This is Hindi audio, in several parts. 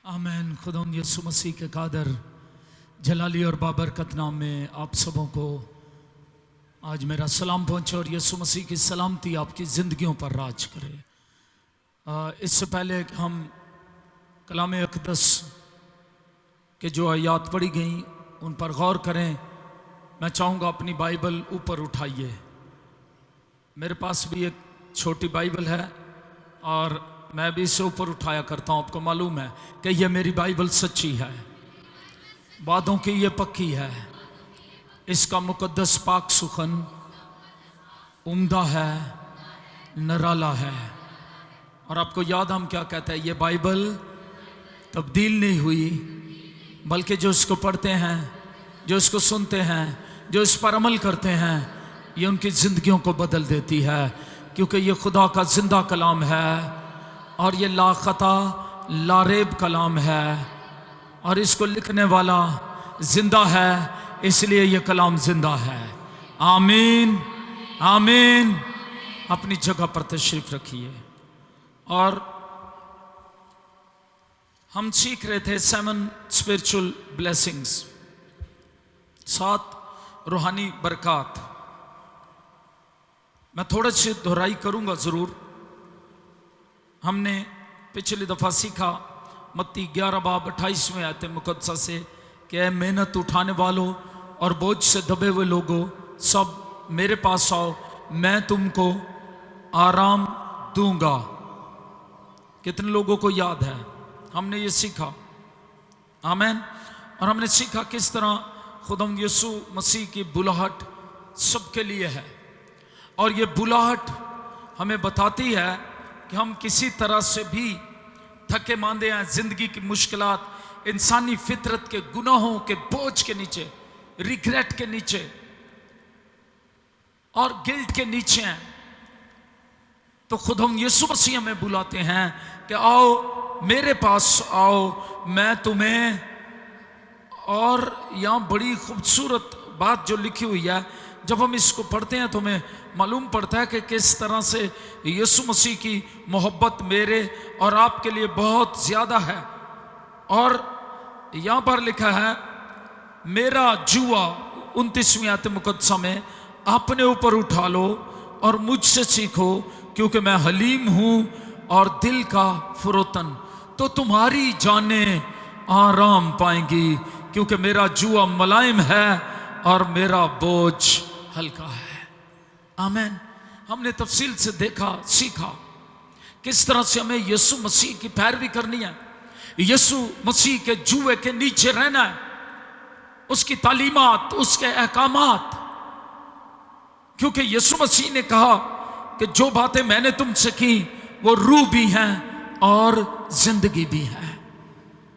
आमीन। खुदा यीशु मसीह के कादर जलाली और बाबरकत नाम में आप सबों को आज मेरा सलाम पहुँचे और यीशु मसीह की सलामती आपकी ज़िंदगियों पर राज करे। इससे पहले हम कलाम अक़दस के जो आयात पढ़ी गई उन पर गौर करें। मैं चाहूँगा अपनी बाइबल ऊपर उठाइए। मेरे पास भी एक छोटी बाइबल है और मैं भी इसे ऊपर उठाया करता हूँ। आपको मालूम है कि यह मेरी बाइबल सच्ची है, वादों की ये पक्की है। इसका मुकद्दस पाक सुखन उम्दा है, निराला है। और आपको याद हम क्या कहते हैं, ये बाइबल तब्दील नहीं हुई, बल्कि जो इसको पढ़ते हैं, जो इसको सुनते हैं, जो इस पर अमल करते हैं, ये उनकी ज़िंदगियों को बदल देती है। क्योंकि ये खुदा का ज़िंदा कलाम है और ये लाखता लारेब कलाम है और इसको लिखने वाला जिंदा है, इसलिए ये कलाम जिंदा है। आमीन आमीन। अपनी जगह पर तशरीफ रखिए। और हम सीख रहे थे 7 स्पिरिचुअल ब्लेसिंग्स, 7 रूहानी बरकत। मैं थोड़े से दोहराई करूंगा ज़रूर। हमने पिछली दफ़ा सीखा मत्ती 11 बाब 28वें आयत मुक़द्दसा से कि मेहनत उठाने वालों और बोझ से दबे हुए लोगों, सब मेरे पास आओ, मैं तुमको आराम दूंगा। कितने लोगों को याद है? हमने ये सीखा। आमीन। और हमने सीखा किस तरह खुदावंद यीशु मसीह की बुलाहट सबके लिए है और ये बुलाहट हमें बताती है कि हम किसी तरह से भी थके मांदे हैं, जिंदगी की मुश्किलात, इंसानी फितरत के गुनाहों के बोझ के नीचे, रिग्रेट के नीचे और गिल्ट के नीचे हैं। तो खुद हम यीशु मसीह हमें बुलाते हैं कि आओ मेरे पास आओ, मैं तुम्हें। और यहां बड़ी खूबसूरत बात जो लिखी हुई है, जब हम इसको पढ़ते हैं तो हमें मालूम पड़ता है कि किस तरह से यीशु मसीह की मोहब्बत मेरे और आपके लिए बहुत ज़्यादा है। और यहाँ पर लिखा है, मेरा जुआ 29वीं आयत मुक़द्दसा में, अपने ऊपर उठा लो और मुझसे सीखो, क्योंकि मैं हलीम हूँ और दिल का फुरोतन, तो तुम्हारी जानें आराम पाएंगी। क्योंकि मेरा जुआ मुलायम है और मेरा बोझ हल्का है। आमीन। हमने तफसील से देखा, सीखा किस तरह से हमें यीशु मसीह की पैरवी करनी है, यीशु मसीह के जुए के नीचे रहना है, उसकी तालीमात, उसके अहकामात। क्योंकि यीशु मसीह ने कहा कि जो बातें मैंने तुमसे की वो रूह भी हैं और जिंदगी भी है।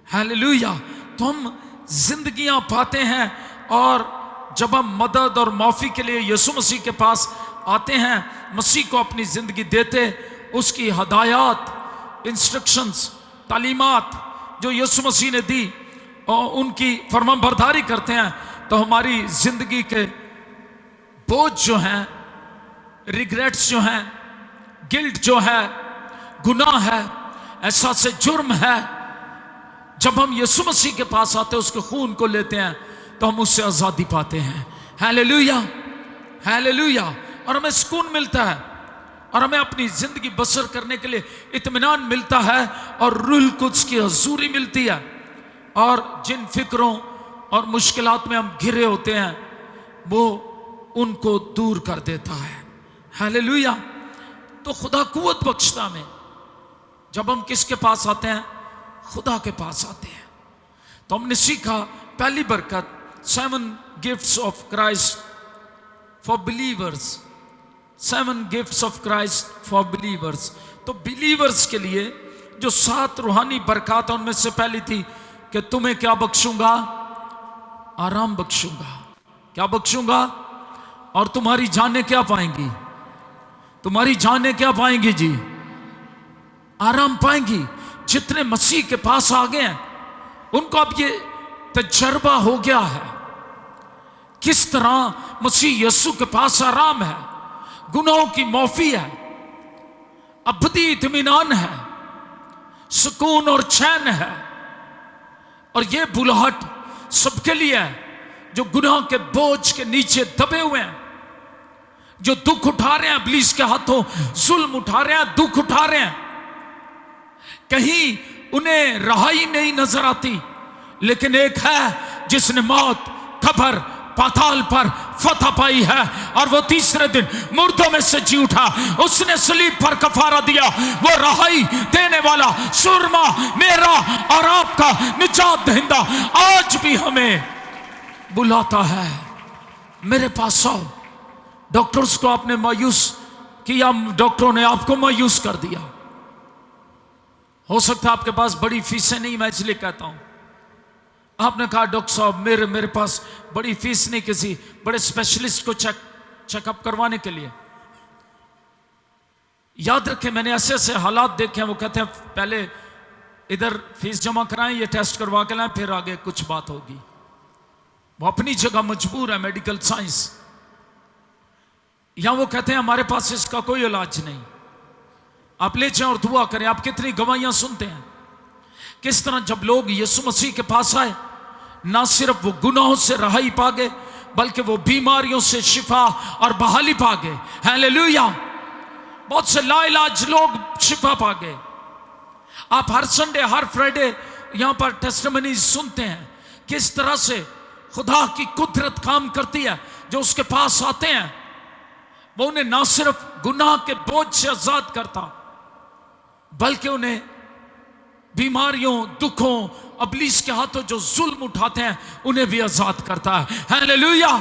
हालेलुया। तो हम जिंदगियां पाते हैं और जब हम मदद और माफ़ी के लिए यीशु मसीह के पास आते हैं, मसीह को अपनी ज़िंदगी देते, उसकी हदायत, इंस्ट्रक्शंस, तालीमात जो यीशु मसीह ने दी और उनकी फरमाबरदारी करते हैं, तो हमारी ज़िंदगी के बोझ जो हैं, रिग्रेट्स जो हैं, गिल्ट जो है, गुनाह है, ऐसा से जुर्म है, जब हम यीशु मसीह के पास आते हैं, उसके खून को लेते हैं, तो हम उससे आज़ादी पाते हैं। Hallelujah hallelujah. और हमें सुकून मिलता है और हमें अपनी ज़िंदगी बसर करने के लिए इत्मीनान मिलता है और रूह कुद्स की हजूरी मिलती है। और जिन फिक्रों और मुश्किलात में हम घिरे होते हैं, वो उनको दूर कर देता है। हालेलुया। तो खुदा कुव्वत बख्शता में, जब हम किसके पास आते हैं? खुदा के पास आते हैं। तो हमने सीखा पहली बरकत, 7 gifts of Christ for believers. 7 gifts of Christ for believers. तो बिलीवर्स के लिए जो 7 रूहानी बरकत, उनमें से पहली थी कि तुम्हें क्या बख्शूंगा? आराम बख्शूंगा। क्या बख्शूंगा? और तुम्हारी जानें क्या पाएंगी? तुम्हारी जानें क्या पाएंगी जी? आराम पाएंगी। जितने मसीह के पास आ गए हैं, उनको अब ये तजर्बा हो गया है किस तरह मसीह यीशु के पास आराम है, गुनाहों की माफी है, अबदी इत्मीनान है, सुकून और चैन है। और ये बुलाहट सबके लिए है जो गुनाह के बोझ के नीचे दबे हुए हैं, जो दुख उठा रहे हैं, इब्लीस के हाथों जुल्म उठा रहे हैं, दुख उठा रहे हैं। कहीं उन्हें रहाई नहीं नजर आती, लेकिन एक है जिसने मौत, कब्र, पाताल पर फतह पाई है और वो तीसरे दिन मुर्दों में से जी उठा। उसने सलीब पर कफारा दिया। वो रहाई देने वाला सुरमा मेरा और आपका निजात दहिंदा आज भी हमें बुलाता है, मेरे पास आओ। डॉक्टर्स को आपने मायूस किया, डॉक्टरों ने आपको मायूस कर दिया। हो सकता है आपके पास बड़ी फीसें नहीं, मैं इसलिए कहता हूं। आपने कहा डॉक्टर साहब मेरे पास बड़ी फीस नहीं, किसी बड़े स्पेशलिस्ट को चेकअप करवाने के लिए। याद रखें, मैंने ऐसे ऐसे हालात देखे हैं, वो कहते हैं पहले इधर फीस जमा कराएं, ये टेस्ट करवा के लाएं, फिर आगे कुछ बात होगी। वो अपनी जगह मजबूर है, मेडिकल साइंस। या वो कहते हैं हमारे पास इसका कोई इलाज नहीं, आप ले जाएं और दुआ करें। आप कितनी गवाहियां सुनते हैं किस तरह जब लोग यीशु मसीह के पास आए, ना सिर्फ वो गुनाहों से रहाई पा गए, बल्कि वो बीमारियों से शिफा और बहाली पा गए। हालेलुया। बहुत से लाइलाज लोग शिफा पा गए। आप हर संडे, हर फ्राइडे यहां पर टेस्टिमनीज सुनते हैं किस तरह से खुदा की कुदरत काम करती है। जो उसके पास आते हैं वो उन्हें ना सिर्फ गुनाह के बोझ से आजाद करता, बल्कि उन्हें बीमारियों, दुखों, इब्लीस के हाथों जो जुल्म उठाते हैं उन्हें भी आजाद करता है। Hallelujah,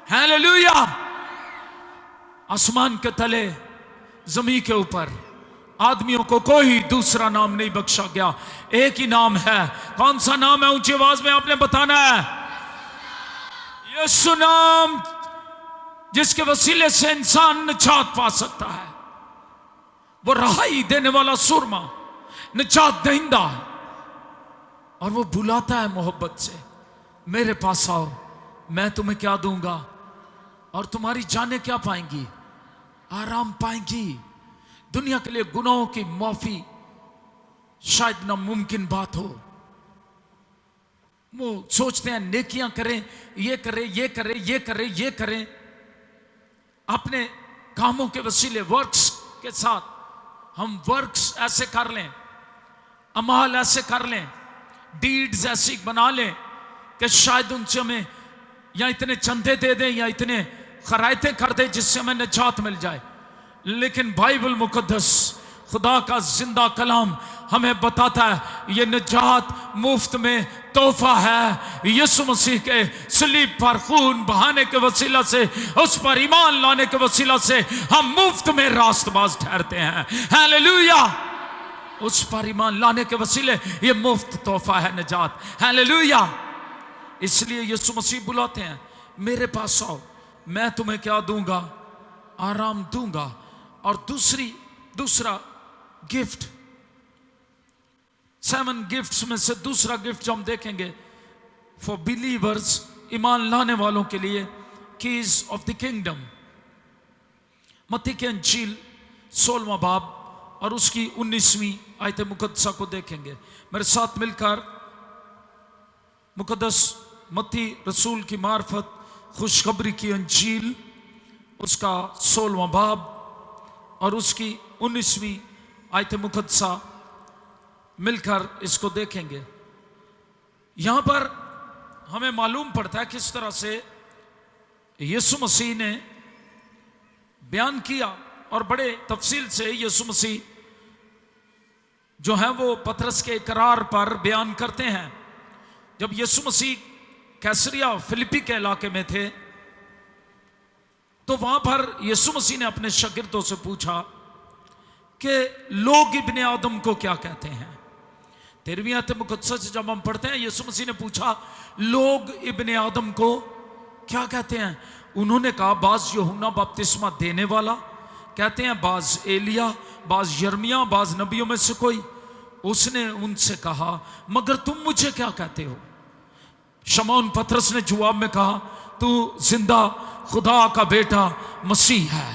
hallelujah. आसमान के तले, जमीन के ऊपर आदमियों को कोई दूसरा नाम नहीं बख्शा गया, एक ही नाम है। कौन सा नाम है? ऊंची आवाज में आपने बताना है। यीशु नाम, जिसके वसीले से इंसान निजात पा सकता है। वो रहाई देने वाला सुरमा, निजात दहिंदा है। और वो बुलाता है मोहब्बत से, मेरे पास आओ, मैं तुम्हें क्या दूंगा और तुम्हारी जानें क्या पाएंगी? आराम पाएंगी। दुनिया के लिए गुनाहों की माफी शायद नामुमकिन बात हो। वो सोचते हैं नेकियां करें, ये करें, ये करें, ये करें, ये करें। अपने कामों के वसीले, वर्क्स के साथ हम वर्क्स ऐसे कर लें, अमाल ऐसे कर लें, डीड्स ऐसी बना लें कि शायद उनसे हमें या इतने चंदे दे दें या इतने खरायतें कर दें जिससे हमें निजात मिल जाए। लेकिन बाइबल मुकद्दस, खुदा का जिंदा कलाम हमें बताता है ये निजात मुफ्त में तोहफा है। यीशु मसीह के सलीब पर खून बहाने के वसीला से, उस पर ईमान लाने के वसीला से हम मुफ्त में रास्तबाज ठहरते हैं। हालेलुया। उस पर ईमान लाने के वसीले ये मुफ्त तोहफा है निजात। हालेलुया। इसलिए यीशु मसीह बुलाते हैं, मेरे पास आओ, मैं तुम्हें क्या दूंगा? आराम दूंगा। और दूसरा गिफ्ट, 7 गिफ्ट्स में से दूसरा गिफ्ट जो हम देखेंगे फॉर बिलीवर्स, ईमान लाने वालों के लिए, कीज ऑफ द किंगडम। मत्ती की इंजील 16वां बाब और उसकी 19वीं आयत मुकद्दसा को देखेंगे। मेरे साथ मिलकर मुकद्दस मत्ती रसूल की मार्फत खुशखबरी की इंजील, उसका 16वां बाब और उसकी 19वीं आयत मुकद्दसा मिलकर इसको देखेंगे। यहां पर हमें मालूम पड़ता है किस तरह से यीशु मसीह ने बयान किया, और बड़े तफसील से यीशु मसीह जो है वो पतरस के इकरार पर बयान करते हैं। जब यीशु मसीह कैसरिया फिलिपी के इलाके में थे तो वहां पर यीशु मसीह ने अपने शागिर्दों से पूछा कि लोग इब्ने आदम को क्या कहते हैं। 13वीं आयत मुकद्दसा से जब हम पढ़ते हैं, यीशु मसीह ने पूछा लोग इब्ने आदम को क्या कहते हैं? उन्होंने कहा बाज यूहन्ना बपतिस्मा देने वाला कहते हैं, बाज एलिया, बाज यर्मिया, बाज नबियों में से कोई। उसने उनसे कहा मगर तुम मुझे क्या कहते हो? शमौन पतरस ने जवाब में कहा तू जिंदा खुदा का बेटा मसीह है।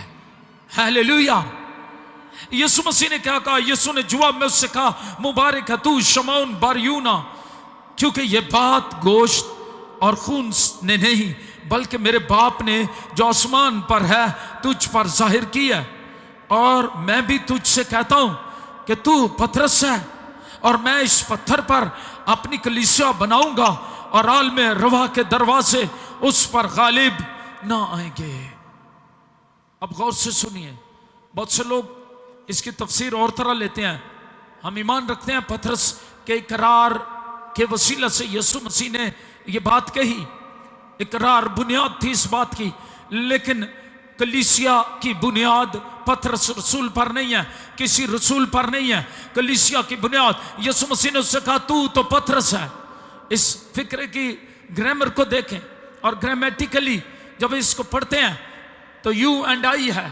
हालेलुया। यीशु मसीह ने क्या कहा? यीशु ने जवाब में उससे कहा मुबारक है तू शमौन बारयूना, क्योंकि ये बात गोश्त और खून ने नहीं बल्कि मेरे बाप ने जो आसमान पर है तुझ पर जाहिर की है। और मैं भी तुझसे कहता हूं कि तू पतरस है और मैं इस पत्थर पर अपनी कलीसिया बनाऊंगा और आल में रवा के दरवाजे उस पर गालिब ना आएंगे। अब गौर से सुनिए, बहुत से लोग इसकी तफसीर और तरह लेते हैं। हम ईमान रखते हैं पतरस के इकरार के वसीला से यीशु मसीह ने ये बात कही, इकरार बुनियाद थी इस बात की, लेकिन कलीसिया की बुनियाद पतरस रसूल पर नहीं है, किसी रसूल पर नहीं है। कलीसिया की बुनियाद यीशु मसीह ने उससे कहा तू तो पतरस है। इस फिक्र की ग्रामर को देखें और ग्रामेटिकली जब इसको पढ़ते हैं तो यू एंड आई है।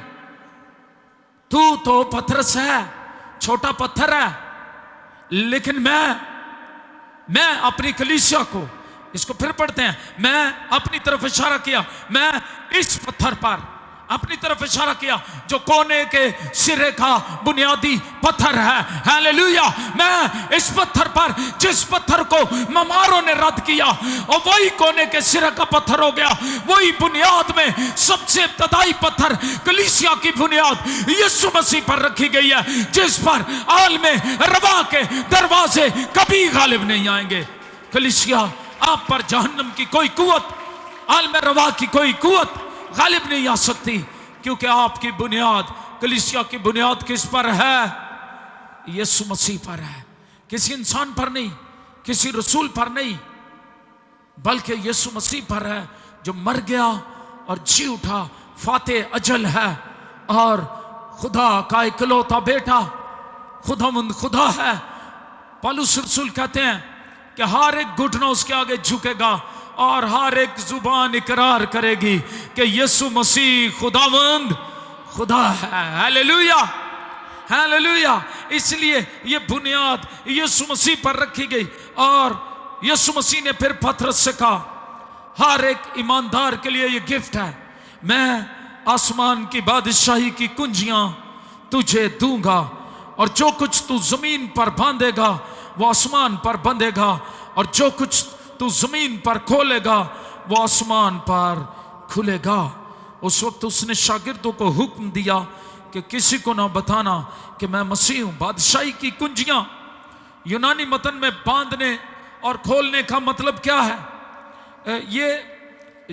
तू तो पतरस है, छोटा पत्थर है, लेकिन मैं अपनी कलीसिया को, इसको फिर पढ़ते हैं, मैं अपनी तरफ इशारा किया, मैं इस पत्थर पर अपनी तरफ इशारा किया जो कोने के सिरे का बुनियादी पत्थर है। हालेलुया। मैं इस पत्थर पर, जिस पत्थर को ममारों ने रद्द किया और वही कोने के सिरे का पत्थर हो गया, वही बुनियाद में सबसे इब्तदाई पत्थर कलीसिया की बुनियाद यीशु मसीह पर रखी गई है, जिस पर आल में रवा के दरवाजे कभी गालिब नहीं आएंगे। कलीसिया आप पर जहन्नम की कोई कुव्वत, आल में रवा की कोई कुव्वत गालिब नहीं आ सकती, क्योंकि आपकी बुनियाद, कलीसिया की बुनियाद किस पर है? यीशु मसीह पर है, किसी इंसान पर नहीं, किसी रसूल पर नहीं, बल्कि यीशु मसीह पर है जो मर गया और जी उठा, फाते अजल है और खुदा का इकलौता बेटा, खुदावंद खुदा है। पौलुस रसूल कहते हैं कि हर एक घुटना उसके आगे झुकेगा और हर एक जुबान इकरार करेगी कि यीशु मसीह खुदावंद खुदा है। Hallelujah, hallelujah. इसलिए ये बुनियाद यीशु मसीह पर रखी गई और यीशु मसीह ने फिर पतरस से कहा हर एक ईमानदार के लिए ये गिफ्ट है, मैं आसमान की बादशाही की कुंजियां तुझे दूंगा और जो कुछ तू जमीन पर बांधेगा वो आसमान पर बंधेगा और जो कुछ तू जमीन पर खोलेगा वो आसमान पर खुलेगा। उस वक्त उसने शागिर्दों को हुक्म दिया कि किसी को ना बताना कि मैं मसीह हूं। बादशाही की कुंजियां यूनानी मतन में बांधने और खोलने का मतलब क्या है? ये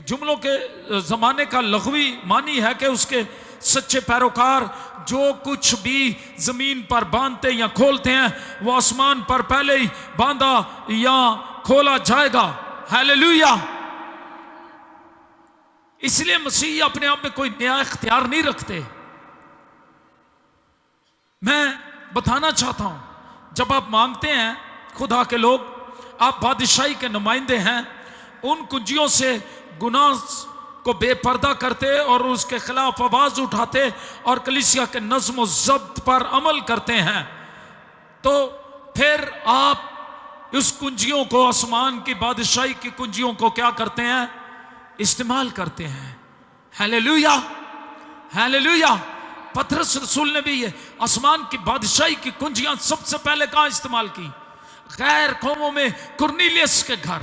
जुमलों के जमाने का लघवी मानी है कि उसके सच्चे पैरोकार जो कुछ भी जमीन पर बांधते या खोलते हैं वो आसमान पर पहले ही बांधा या खोला जाएगा। हालेलुया। इसलिए मसीह अपने आप में कोई नया इख्तियार नहीं रखते। मैं बताना चाहता हूं, जब आप मांगते हैं खुदा के लोग, आप बादशाही के नुमाइंदे हैं, उन कुंजियों से गुनाह को बेपर्दा करते और उसके खिलाफ आवाज उठाते और कलीसिया के नज्म ज़ब्त पर अमल करते हैं, तो फिर आप उस कुंजियों को, आसमान की बादशाही की कुंजियों को क्या करते हैं? इस्तेमाल करते हैं। Hallelujah, hallelujah. पतरस रसूल ने भी ये आसमान की बादशाही की कुंजियां सबसे पहले कहां इस्तेमाल की? गैर कौमों में कुरनीलियस के घर,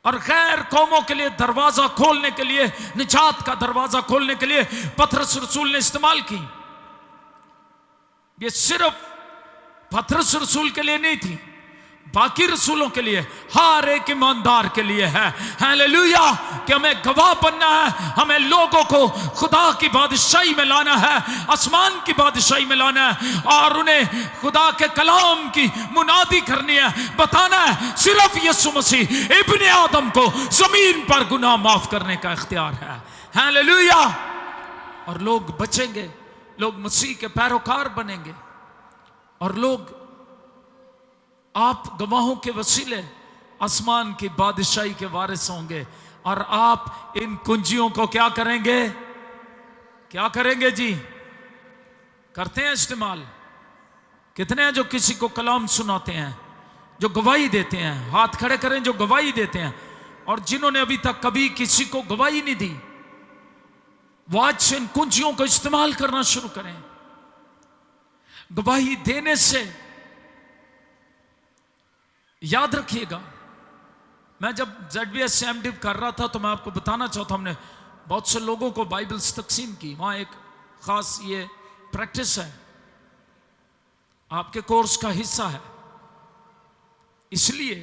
और गैर कौमों के लिए दरवाजा खोलने के लिए, निजात का दरवाजा खोलने के लिए पतरस रसूल ने इस्तेमाल की। ये सिर्फ पतरस रसूल के लिए नहीं थी, बाकी रसूलों के लिए, हर एक ईमानदार के लिए है। हालेलुया। कि हमें गवाह बनना है, हमें लोगों को खुदा की बादशाही में लाना है, आसमान की बादशाही में लाना है और उन्हें खुदा के कलाम की मुनादी करनी है, बताना है सिर्फ यीशु मसीह इब्ने आदम को जमीन पर गुनाह माफ करने का इख्तियार है। हालेलुया। और लोग बचेंगे, लोग मसीह के पैरोकार बनेंगे और लोग आप गवाहों के वसीले आसमान की बादशाही के वारिस होंगे और आप इन कुंजियों को क्या करेंगे? क्या करेंगे जी? करते हैं इस्तेमाल। कितने हैं जो किसी को कलाम सुनाते हैं, जो गवाही देते हैं? हाथ खड़े करें जो गवाही देते हैं। और जिन्होंने अभी तक कभी किसी को गवाही नहीं दी, वो आज से इन कुंजियों को इस्तेमाल करना शुरू करें। गवाही देने से याद रखिएगा, मैं जब ZBS से MDiv कर रहा था तो मैं आपको बताना चाहता हूं, हमने बहुत से लोगों को बाइबल्स तकसीम की। वहां एक खास ये प्रैक्टिस है, आपके कोर्स का हिस्सा है। इसलिए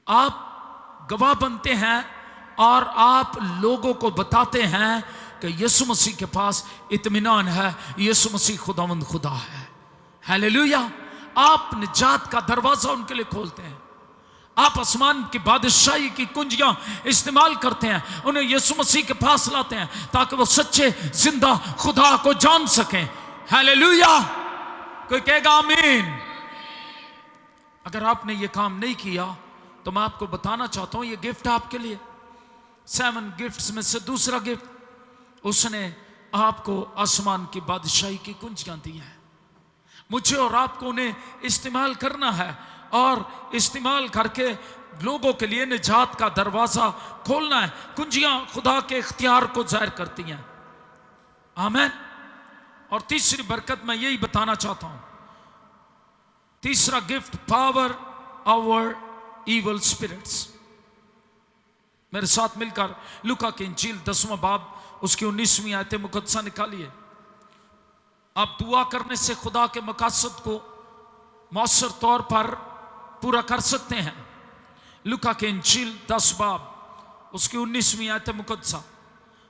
आप गवाह बनते हैं और आप लोगों को बताते हैं कि यीशु मसीह के पास इत्मीनान है, यीशु मसीह खुदावंद खुदा है। हालेलुया। आप निजात का दरवाजा उनके लिए खोलते हैं, आप आसमान की बादशाही की कुंजियां इस्तेमाल करते हैं, उन्हें यीशु मसीह के पास लाते हैं ताकि वो सच्चे जिंदा खुदा को जान सकें। हालेलुया। कोई कहेगा आमीन। अगर आपने ये काम नहीं किया तो मैं आपको बताना चाहता हूं, ये गिफ्ट आपके लिए। 7 गिफ्ट्स में से दूसरा गिफ्ट, उसने आपको आसमान की बादशाही की कुंजियां दी है। मुझे और आपको उन्हें इस्तेमाल करना है और इस्तेमाल करके लोगों के लिए निजात का दरवाजा खोलना है। कुंजियां खुदा के इख्तियार को जाहिर करती हैं। आमीन। और तीसरी बरकत मैं यही बताना चाहता हूं, तीसरा gift, power over evil spirits. मेरे साथ मिलकर लूका की इंजील 10वां बाब उसकी 19वीं आयत मुकद्दसा निकालिए। आप दुआ करने से खुदा के मकासद को मौसर तौर पर पूरा कर सकते हैं। लूका के इंजील 10 बाब उसकी 19वीं आयत मुकद्दसा।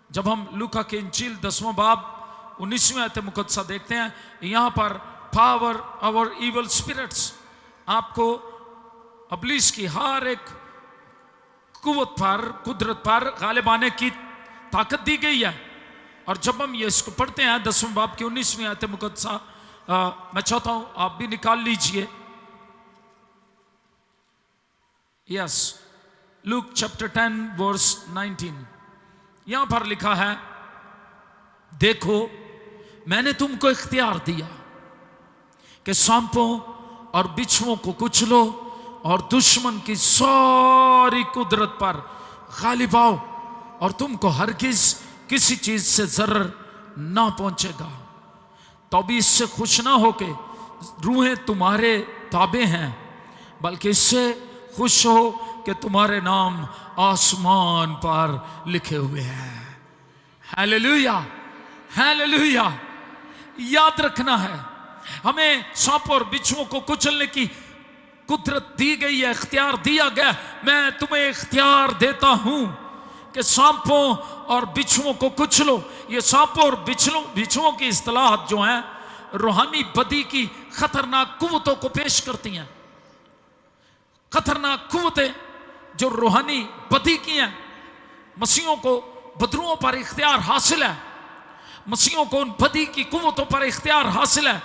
जब हम लूका के इंजील 10वां बाब 19वीं आयत मुकद्दसा देखते हैं, यहां पर पावर ओवर इवल स्पिरिट्स, आपको अब्लीस की हर एक कुव्वत पर, कुदरत पर गालिब आने की ताकत दी गई है। और जब हम ये इसको पढ़ते हैं 10वें बाब की 19वीं आयत मुकद्दसा, मैं चाहता हूं आप भी निकाल लीजिए। Yes, look chapter 10 verse 19। यहां पर लिखा है, देखो मैंने तुमको इख्तियार दिया कि सांपों और बिच्छुओं को कुचलो और दुश्मन की सारी कुदरत पर गालिब आओ, और तुमको हरगिज किसी चीज से जर्र ना पहुंचेगा। तो भी इससे खुश ना हो के रूहें तुम्हारे ताबे हैं, बल्कि इससे खुश हो कि तुम्हारे नाम आसमान पर लिखे हुए हैं। Hallelujah, hallelujah. याद रखना है, हमें सांप और बिच्छुओं को कुचलने की कुदरत दी गई है, इख्तियार दिया गया। मैं तुम्हें इख्तियार देता हूं कि सांपों और बिच्छुओं को कुचलो। ये सांपों और बिच्छुओं की इस्तिलाहात जो हैं, रूहानी बदी की खतरनाक कुव्वतों को पेश करती हैं। खतरनाक कुव्वतें जो रूहानी बदी की हैं। मसीहों को बदरुओं पर इख्तियार हासिल है, मसीहों को उन बदी की कुव्वतों पर इख्तियार हासिल है,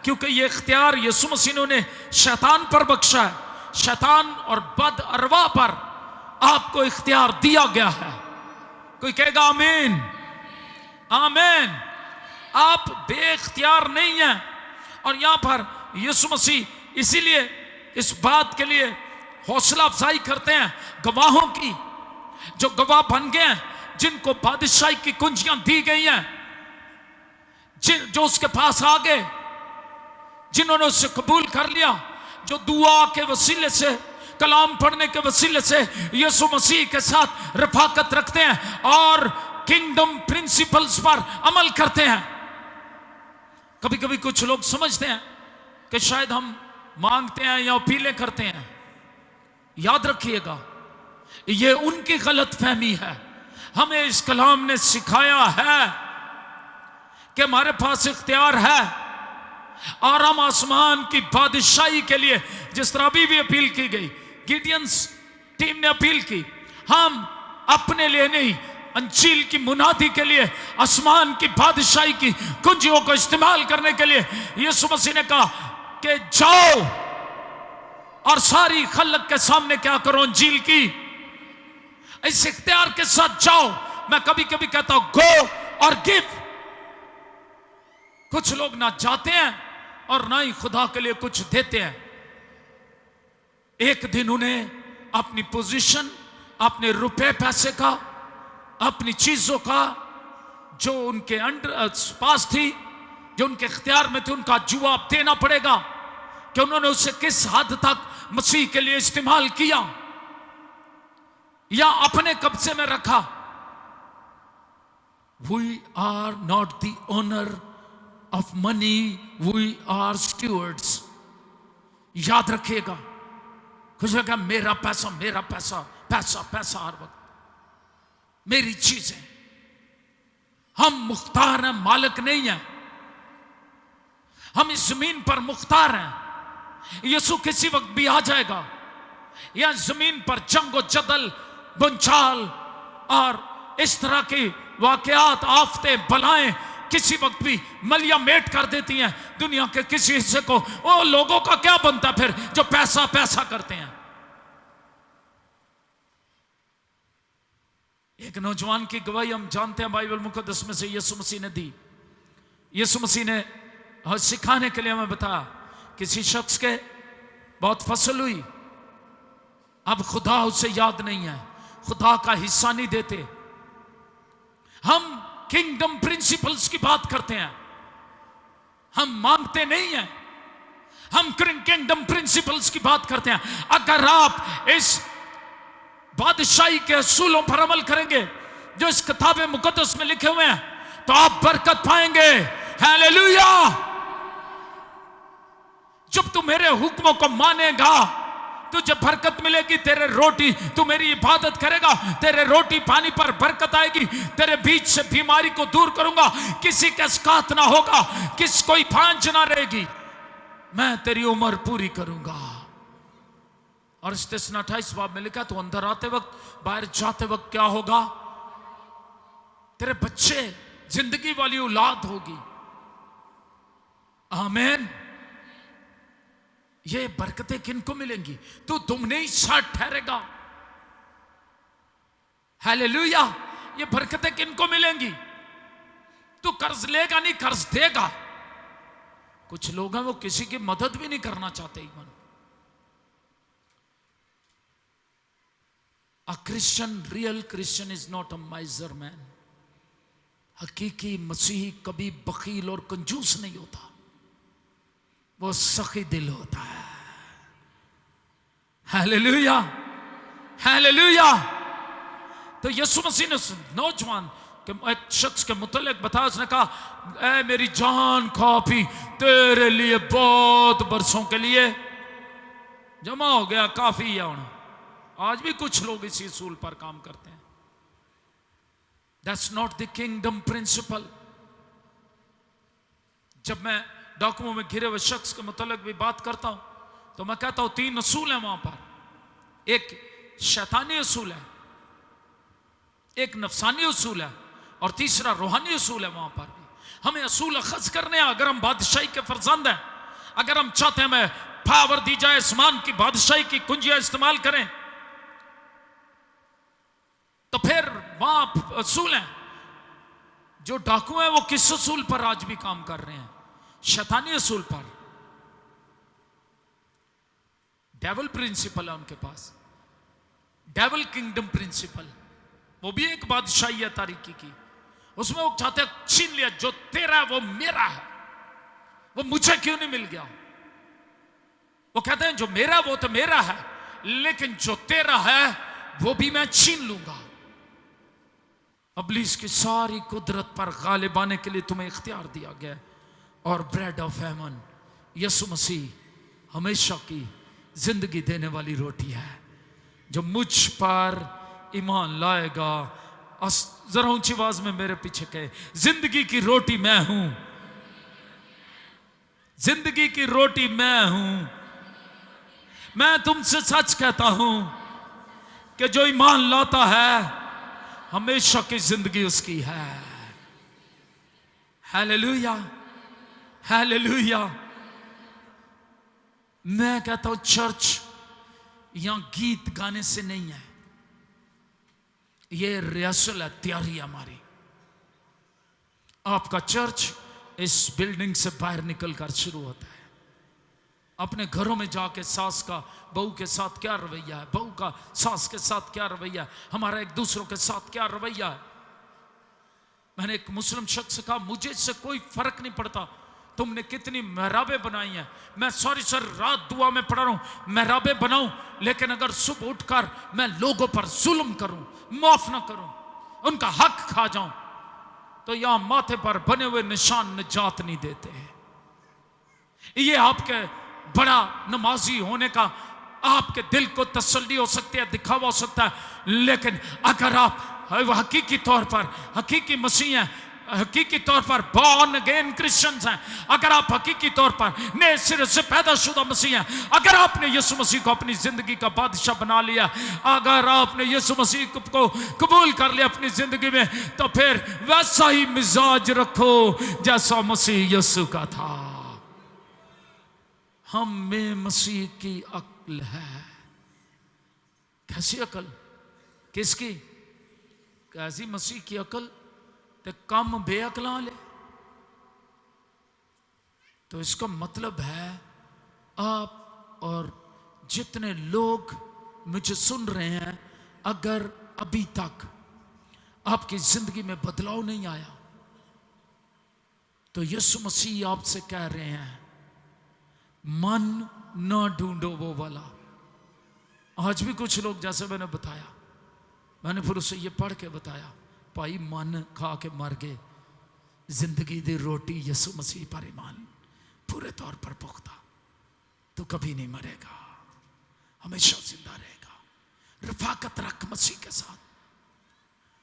क्योंकि ये इख्तियार यीशु मसीह ने उन्हें शैतान पर बख्शा है। शैतान और बद अरवा पर आपको इख्तियार दिया गया है। कोई कहेगा आमीन, आमीन। आप बेइख्तियार नहीं हैं। और यहां पर यीशु मसीह इसीलिए इस बात के लिए हौसला अफजाई करते हैं गवाहों की, जो गवाह बन गए हैं, जिनको बादशाही की कुंजियां दी गई हैं, जो उसके पास आ गए, जिन्होंने उससे कबूल कर लिया, जो दुआ के वसीले से, कलाम पढ़ने के वसीले से यीशु मसीह के साथ रफाकत रखते हैं और किंगडम प्रिंसिपल्स पर अमल करते हैं। कभी कभी कुछ लोग समझते हैं कि शायद हम मांगते हैं या अपीलें करते हैं। याद रखिएगा, ये उनकी गलत फहमी है। हमें इस कलाम ने सिखाया है कि हमारे पास इख्तियार है और हम आसमान की बादशाही के लिए, जिस तरह अभी भी अपील की गई, गिडियंस टीम ने अपील की, हम अपने लिए नहीं, अंजील की मुनादी के लिए, आसमान की बादशाही की कुंजियों को इस्तेमाल करने के लिए यीशु मसीह ने कहा कि जाओ और सारी खलक के सामने क्या करो, अंजील की। इस इख्तियार के साथ जाओ। मैं कभी कभी कहता हूं गो और गिव। कुछ लोग ना जाते हैं और ना ही खुदा के लिए कुछ देते हैं। एक दिन उन्हें अपनी पोजीशन, अपने रुपए पैसे का, अपनी चीजों का जो उनके पास थी, जो उनके इख्तियार में थी, उनका जवाब देना पड़ेगा। कि उन्होंने उसे किस हद तक मसीह के लिए इस्तेमाल किया या अपने कब्जे में रखा। We are not the owner of money, we are stewards. याद रखिएगा, कुछ लगा मेरा पैसा मेरा पैसा, पैसा पैसा हर वक्त मेरी चीजें। हम मुख्तार हैं, मालिक नहीं हैं। हम इस जमीन पर मुख्तार हैं। यीशु किसी वक्त भी आ जाएगा। यह जमीन पर जंग और जदल, बुनचाल और इस तरह की वाकयात, आफतें, बलाएं किसी वक्त भी मलिया मेट कर देती हैं दुनिया के किसी हिस्से को। वो लोगों का क्या बनता फिर जो पैसा पैसा करते हैं। एक नौजवान की गवाही हम जानते हैं बाइबल मुकद्दस में से, यीशु मसीह ने दी। यीशु मसीह ने सिखाने के लिए हमें बताया, किसी शख्स के बहुत फसल हुई, अब खुदा उसे याद नहीं है, खुदा का हिस्सा नहीं देते। हम किंगडम प्रिंसिपल्स की बात करते हैं, हम मांगते नहीं हैं। हम किंगडम प्रिंसिपल्स की बात करते हैं। अगर आप इस बादशाही के असूलों पर अमल करेंगे जो इस किताब मुकद्दस में लिखे हुए हैं, तो आप बरकत पाएंगे। हालेलुया। जब तू मेरे हुक्मों को मानेगा तुझे बरकत मिलेगी। तेरे रोटी, तू मेरी इबादत करेगा, तेरे रोटी पानी पर बरकत आएगी। तेरे बीच से बीमारी को दूर करूंगा, किसी का स्कात ना होगा, किस कोई भांज ना रहेगी। मैं तेरी उम्र पूरी करूंगा। और इस्तेसन 28 बाब में लिखा, तो अंदर आते वक्त बाहर जाते वक्त क्या होगा? तेरे बच्चे, जिंदगी वाली औलाद होगी। आमीन। ये बरकतें किनको मिलेंगी? तू तुमने ही साथ ठहरेगा। हालेलुया। ये बरकतें किनको मिलेंगी? तू कर्ज लेगा नहीं, कर्ज देगा। कुछ लोग हैं वो किसी की मदद भी नहीं करना चाहते। Even a Christian, real Christian is not a माइजर man. हकीकी मसीही कभी बखील और कंजूस नहीं होता, वो सखी दिल होता है। Hallelujah, hallelujah. तो यीशु मसीह ने नौजवान के एक शख्स के मुतल्लिक बताया, उसने कहा, ऐ मेरी जान खा पी, तेरे लिए बहुत बरसों के लिए जमा हो गया, काफी है। आज भी कुछ लोग इसी असूल पर काम करते हैं। That's not the kingdom principle. जब मैं डाकुओं में घिरे हुए शख्स के मुतालिक भी बात करता हूं, तो मैं कहता हूं 3 असूल हैं वहां पर। एक शैतानी असूल है, एक नफसानी असूल है, और तीसरा रूहानी असूल है। वहां पर भी हमें असूल अखज़ करने हैं। अगर हम बादशाही के फर्जंद हैं, अगर हम चाहते हैं हमें पावर दी जाए, आसमान की बादशाही की कुंजियां इस्तेमाल करें, तो फिर वहां असूल हैं। जो डाकू हैं वो किस असूल पर आज भी काम कर रहे हैं? शैतानी असूल पर। डेविल प्रिंसिपल है उनके पास, डेविल किंगडम प्रिंसिपल। वो भी एक बादशाही है तारीकी की। उसमें वो चाहते हैं छीन लिया, जो तेरा है वो मेरा है, वो मुझे क्यों नहीं मिल गया? वो कहते हैं जो मेरा वो तो मेरा है, लेकिन जो तेरा है वो भी मैं छीन लूंगा। इब्लीस की सारी कुदरत पर गालिब आने के लिए तुम्हें इख्तियार दिया गया है। और ब्रेड ऑफ हेवन यीशु मसीह हमेशा की जिंदगी देने वाली रोटी है। जो मुझ पर ईमान लाएगा, जरा ऊंची आवाज में मेरे पीछे कहे, जिंदगी की रोटी मैं हूं, जिंदगी की रोटी मैं हूं। मैं तुमसे सच कहता हूं कि जो ईमान लाता है हमेशा की जिंदगी उसकी है। Hallelujah, hallelujah. मैं कहता हूं चर्च यहां गीत गाने से नहीं है, ये रिहर्सल है, तैयारी है हमारी। आपका चर्च इस बिल्डिंग से बाहर निकलकर शुरू होता है। अपने घरों में जाके सास का बहू के साथ क्या रवैया है, बहू का सास के साथ क्या रवैया है, हमारा एक दूसरों के साथ क्या रवैया है। मैंने एक मुस्लिम शख्स से कहा, मुझे इससे कोई फर्क नहीं पड़ता तुमने कितनी महराबें बनाई हैं। मैं सॉरी सर रात दुआ में पढ़ रहा हूं, महराबें बनाऊं, लेकिन अगर सुबह उठकर मैं लोगों पर जुल्म करूं, माफ ना करूं, उनका हक खा जाऊं, तो यहां माथे पर बने हुए निशान निजात नहीं देते। ये आपके बड़ा नमाजी होने का आपके दिल को तसल्ली हो सकती है, दिखावा हो सकता है, लेकिन अगर आप हकीकी तौर पर हकीकी मसीह हैं, हकीकी तौर पर बॉर्न अगेन क्रिश्चियंस हैं, अगर आप हकीकी तौर पर नए सिरे से पैदाशुदा मसीह हैं, अगर आपने यीशु मसीह को अपनी जिंदगी का बादशाह बना लिया, अगर आपने यीशु मसीह को कबूल कर लिया अपनी जिंदगी में, तो फिर वैसा ही मिजाज रखो जैसा मसीह यीशु का था। हम में मसीह की अक्ल है। कैसी अकल? किसकी? कैसी मसीह की अकल? ते कम बेअकला ले। तो इसका मतलब है आप और जितने लोग मुझे सुन रहे हैं, अगर अभी तक आपकी जिंदगी में बदलाव नहीं आया, तो यीशु मसीह आपसे कह रहे हैं, मन ना ढूंढो वो वाला। आज भी कुछ लोग, जैसे मैंने बताया, मैंने फिर उसे ये पढ़ के बताया, भाई मन खा के मर गए, जिंदगी दी रोटी यीशु मसीह पर ईमान पूरे तौर पर पुख्ता, तो कभी नहीं मरेगा, हमेशा जिंदा रहेगा। रफाकत रख मसीह के साथ,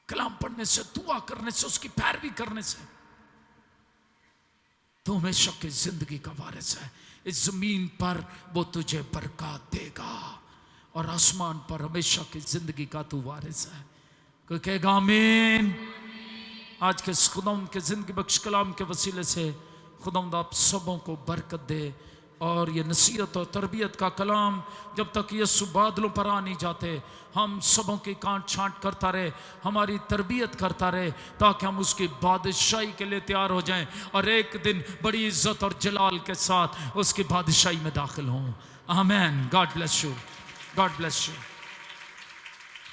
कलाम पढ़ने से, दुआ करने से, उसकी पैरवी करने से, तो हमेशा की जिंदगी का वारिस है। इस जमीन पर वो तुझे बरकत देगा और आसमान पर हमेशा की जिंदगी का तू वारिस है। कोई कहेगा आमीन। आज के खुदावंद के जिंदगी बख्श कलाम के वसीले से खुदावंद आप सबों को बरकत दे, और ये नसीहत और तरबियत का कलाम जब तक यीशु बादलों पर आ नहीं जाते, हम सबों की कांट छांट करता रहे, हमारी तरबियत करता रहे, ताकि हम उसकी बादशाही के लिए तैयार हो जाएं और एक दिन बड़ी इज्जत और जलाल के साथ उसकी बादशाही में दाखिल हों। आमीन। God bless you. God bless you.